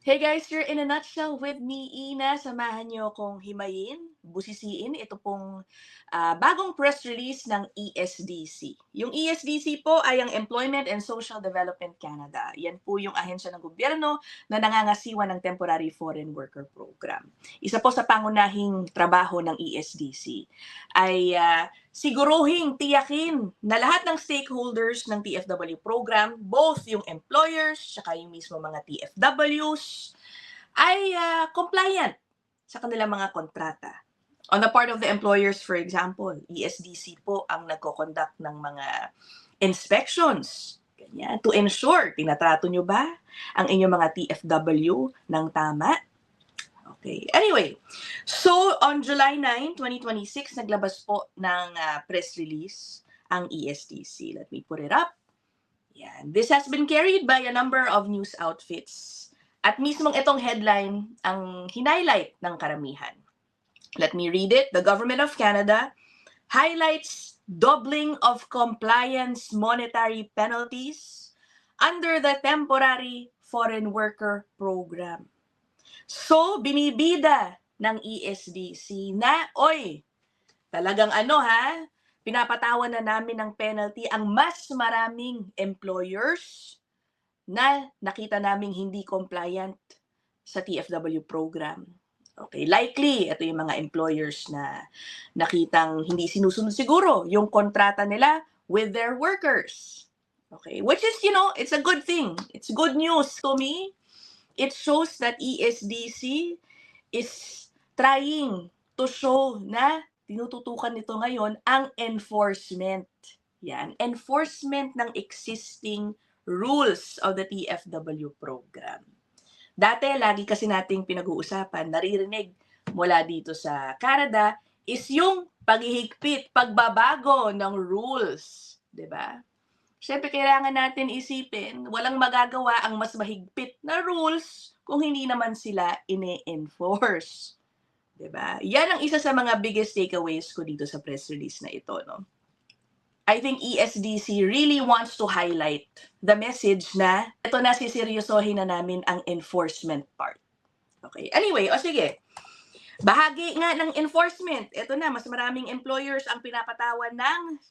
Hey guys, you're in a nutshell with me, Ina. Samahan niyo akong himayin, busisiin ito pong bagong press release ng ESDC. Yung ESDC po ay ang Employment and Social Development Canada. Yan po yung ahensya ng gobyerno na nangangasiwa ng Temporary Foreign Worker Program. Isa po sa pangunahing trabaho ng ESDC ay siguruhing tiyakin na lahat ng stakeholders ng TFW program, both yung employers, saka yung mismo mga TFWs, ay compliant sa kanilang mga kontrata. On the part of the employers, for example, ESDC po ang nagko-conduct ng mga inspections. Ganyan, to ensure, tinatrato nyo ba ang inyong mga TFW ng tama? Okay. Anyway, so on July 9, 2026, naglabas po ng press release ang ESDC. Let me put it up. Yan. This has been carried by a number of news outfits. At mismong itong headline ang hinighlight ng karamihan. Let me read it. The Government of Canada highlights doubling of compliance monetary penalties under the Temporary Foreign Worker Program. So, binibida ng ESDC na, oy, talagang pinapatawan na namin ng penalty ang mas maraming employers na nakita naming hindi compliant sa TFW program. Okay, likely, ito yung mga employers na nakitang hindi sinusunod siguro yung kontrata nila with their workers. Okay, which is, it's a good thing. It's good news to me. It shows that ESDC is trying to show na tinututukan nito ngayon ang enforcement. Yan, enforcement ng existing rules of the TFW program. Dati, lagi kasi nating pinag-uusapan, naririnig mula dito sa Canada, is yung paghihigpit, pagbabago ng rules. 'Di ba? Siyempre, kailangan natin isipin, walang magagawa ang mas mahigpit na rules kung hindi naman sila ine-enforce. Diba? Yan ang isa sa mga biggest takeaways ko dito sa press release na ito. No? I think ESDC really wants to highlight the message na ito na siseryosohin na namin ang enforcement part. Okay. Anyway, sige. Bahagi nga ng enforcement. Ito na, mas maraming employers ang pinapatawan ng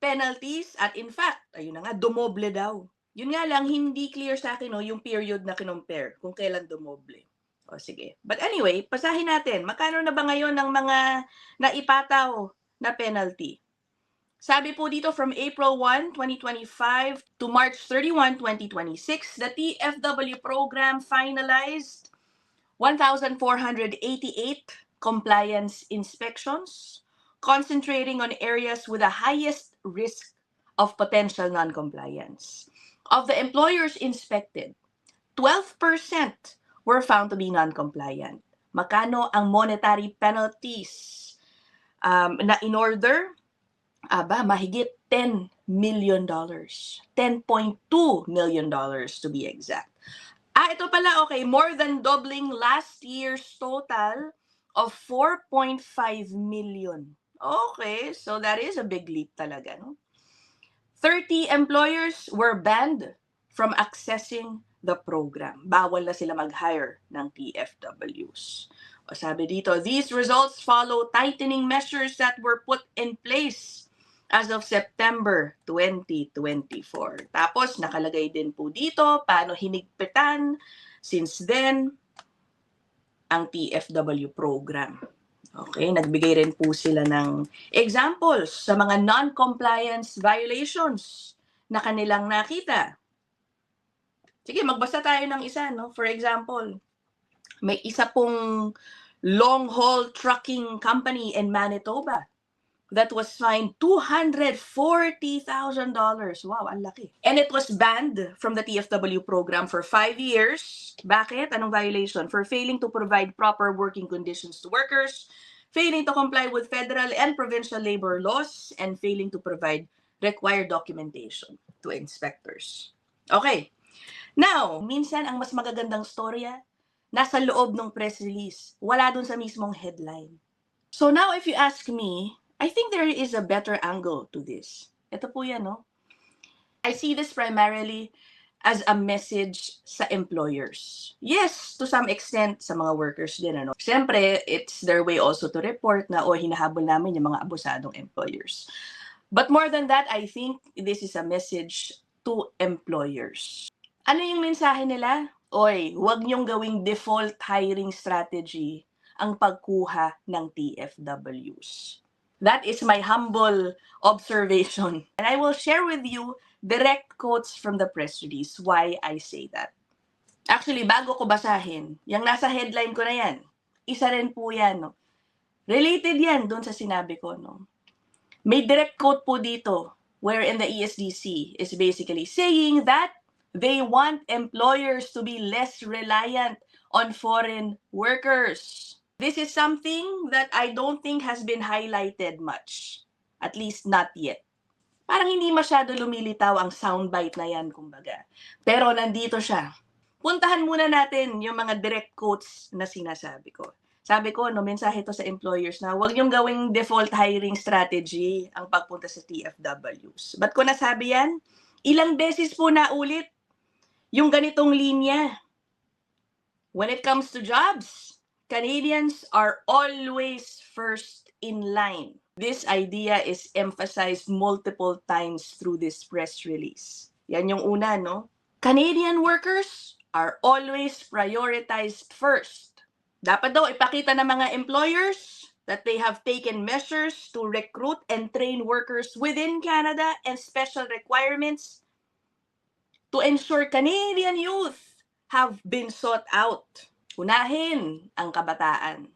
penalties at in fact, ayun na nga, dumoble daw. Yun nga lang, hindi clear sa akin yung period na kinompare, kung kailan dumoble. O sige. But anyway, pasahin natin, magkano na ba ngayon ng mga naipataw na penalty? Sabi po dito from April 1, 2025 to March 31, 2026, the TFW program finalized 1,488 compliance inspections, concentrating on areas with the highest risk of potential non-compliance. Of the employers inspected, 12% were found to be non-compliant. Magkano ang monetary penalties na in order? Mahigit $10 million. $10.2 million to be exact. Ito pala, okay, more than doubling last year's total of 4.5 million. Okay, so that is a big leap talaga, no? 30 employers were banned from accessing the program. Bawal na sila mag-hire ng TFWs. O sabi dito, these results follow tightening measures that were put in place as of September 2024. Tapos, nakalagay din po dito paano hinigpitan since then ang TFW program. Okay, nagbigay rin po sila ng examples sa mga non-compliance violations na kanilang nakita. Sige, magbasa tayo ng isa, no? For example, may isa pong long-haul trucking company in Manitoba that was fined $240,000. Wow, ang laki. And it was banned from the TFW program for 5 years. Bakit? Anong violation? For failing to provide proper working conditions to workers, failing to comply with federal and provincial labor laws, and failing to provide required documentation to inspectors. Okay. Now, minsan ang mas magagandang storya nasa loob ng press release. Wala dun sa mismong headline. So now if you ask me, I think there is a better angle to this. Ito po yan, no? I see this primarily as a message sa employers. Yes, to some extent, sa mga workers din, ano. Siyempre, it's their way also to report na, o hinahabol namin yung mga abusadong employers. But more than that, I think this is a message to employers. Ano yung mensahe nila? Oy, huwag niyong gawing default hiring strategy ang pagkuha ng TFWs. That is my humble observation. And I will share with you direct quotes from the press release why I say that. Actually, bago ko basahin, yung nasa headline ko na yan, isa rin po yan, no? Related yan doon sa sinabi ko, no? May direct quote po dito wherein the ESDC is basically saying that they want employers to be less reliant on foreign workers. This is something that I don't think has been highlighted much. At least not yet. Parang hindi masyado lumilitaw ang soundbite na yan, kumbaga. Pero nandito siya. Puntahan muna natin yung mga direct quotes na sinasabi ko. Sabi ko, no, mensahe to sa employers na huwag niyong gawing default hiring strategy ang pagpunta sa TFWs. Ba't ko nasabi yan? Ilang beses po na ulit yung ganitong linya. When it comes to jobs, Canadians are always first in line. This idea is emphasized multiple times through this press release. Yan yung una, no? Canadian workers are always prioritized first. Dapat daw ipakita ng mga employers that they have taken measures to recruit and train workers within Canada and special requirements to ensure Canadian youth have been sought out. Unahin ang kabataan.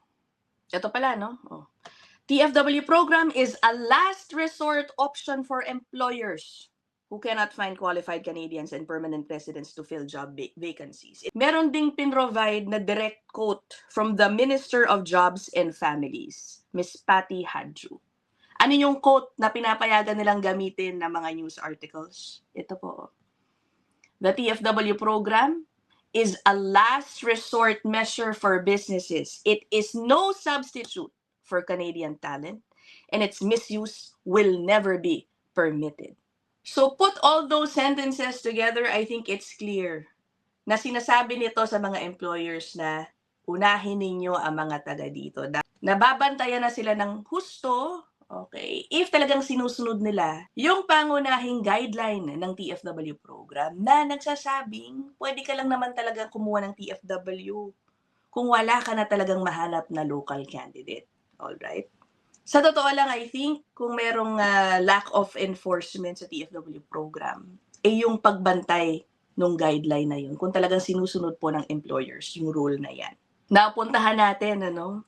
Ito pala, no? Oh. TFW program is a last resort option for employers who cannot find qualified Canadians and permanent residents to fill job vacancies. Meron ding pinrovide na direct quote from the Minister of Jobs and Families, Ms. Patty Hadju. Ano yung quote na pinapayagan nilang gamitin ng mga news articles? Ito po. The TFW program is a last resort measure for businesses. It is no substitute for Canadian talent, and its misuse will never be permitted. So put all those sentences together, I think it's clear na sinasabi nito sa mga employers na unahin ninyo ang mga taga dito. Nababantayan na sila ng husto, okay, if talagang sinusunod nila yung pangunahing guideline ng TFW program na nagsasabing pwede ka lang naman talagang kumuha ng TFW kung wala ka na talagang mahanap na local candidate. Alright? Sa totoo lang, I think, kung merong lack of enforcement sa TFW program, yung pagbantay nung guideline na yun, kung talagang sinusunod po ng employers yung rule na yan. Napuntahan natin, ano,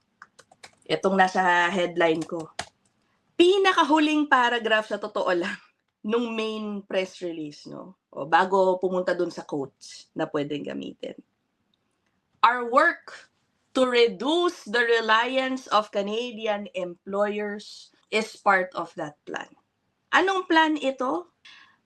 itong nasa headline ko. Pinakahuling paragraph sa totoo lang nung main press release, no? O bago pumunta dun sa quotes na pwedeng gamitin. Our work to reduce the reliance of Canadian employers is part of that plan. Anong plan ito?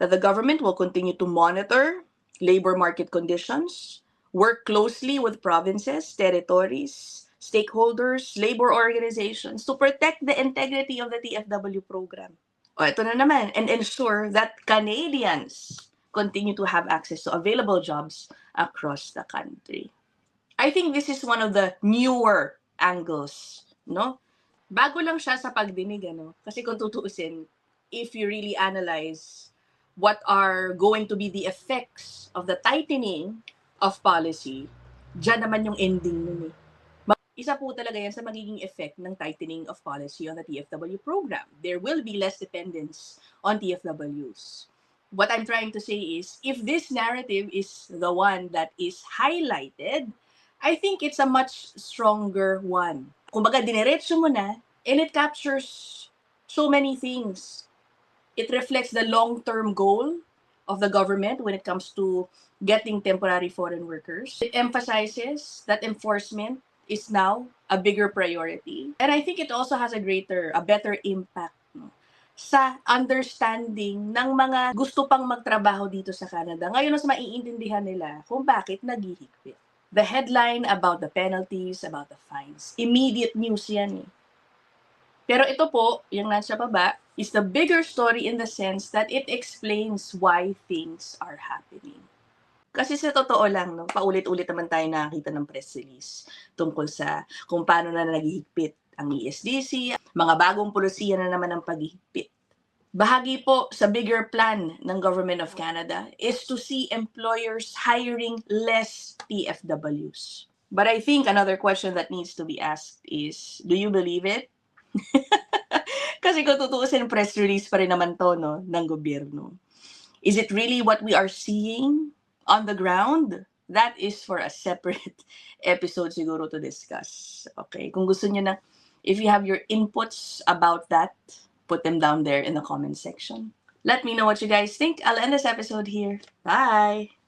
That the government will continue to monitor labor market conditions, work closely with provinces, territories, stakeholders, labor organizations to protect the integrity of the TFW program. O, ito na naman, and ensure that Canadians continue to have access to available jobs across the country. I think this is one of the newer angles, no? Bago lang siya sa pagdinig, ano? Kasi kung tutuusin, if you really analyze what are going to be the effects of the tightening of policy, dyan naman yung ending nun eh. Isa po talaga yan sa magiging effect ng tightening of policy on the TFW program. There will be less dependence on TFWs. What I'm trying to say is, if this narrative is the one that is highlighted, I think it's a much stronger one. Kumbaga, dinerecho mo na, and it captures so many things. It reflects the long-term goal of the government when it comes to getting temporary foreign workers. It emphasizes that enforcement is now a bigger priority. And I think it also has a better impact, no, sa understanding ng mga gusto pang magtrabaho dito sa Canada. Ngayon, mas maiintindihan nila kung bakit naghihigpit. The headline about the penalties, about the fines, immediate news yan eh. Pero ito po, yung nasa baba, is the bigger story in the sense that it explains why things are happening. Kasi sa totoo lang 'no, paulit-ulit naman tayo nakakita ng press release tungkol sa kung paano na naghihigpit ang ESDC, mga bagong pulisiya na naman ng paghihigpit. Bahagi po sa bigger plan ng Government of Canada is to see employers hiring less PFWs. But I think another question that needs to be asked is, do you believe it? Kasi kung tutuusin, press release pa rin naman to, no, ng gobyerno. Is it really what we are seeing on the ground? That is for a separate episode siguro to discuss. Okay? Kung gusto niyo na, if you have your inputs about that, put them down there in the comment section. Let me know what you guys think. I'll end this episode here. Bye!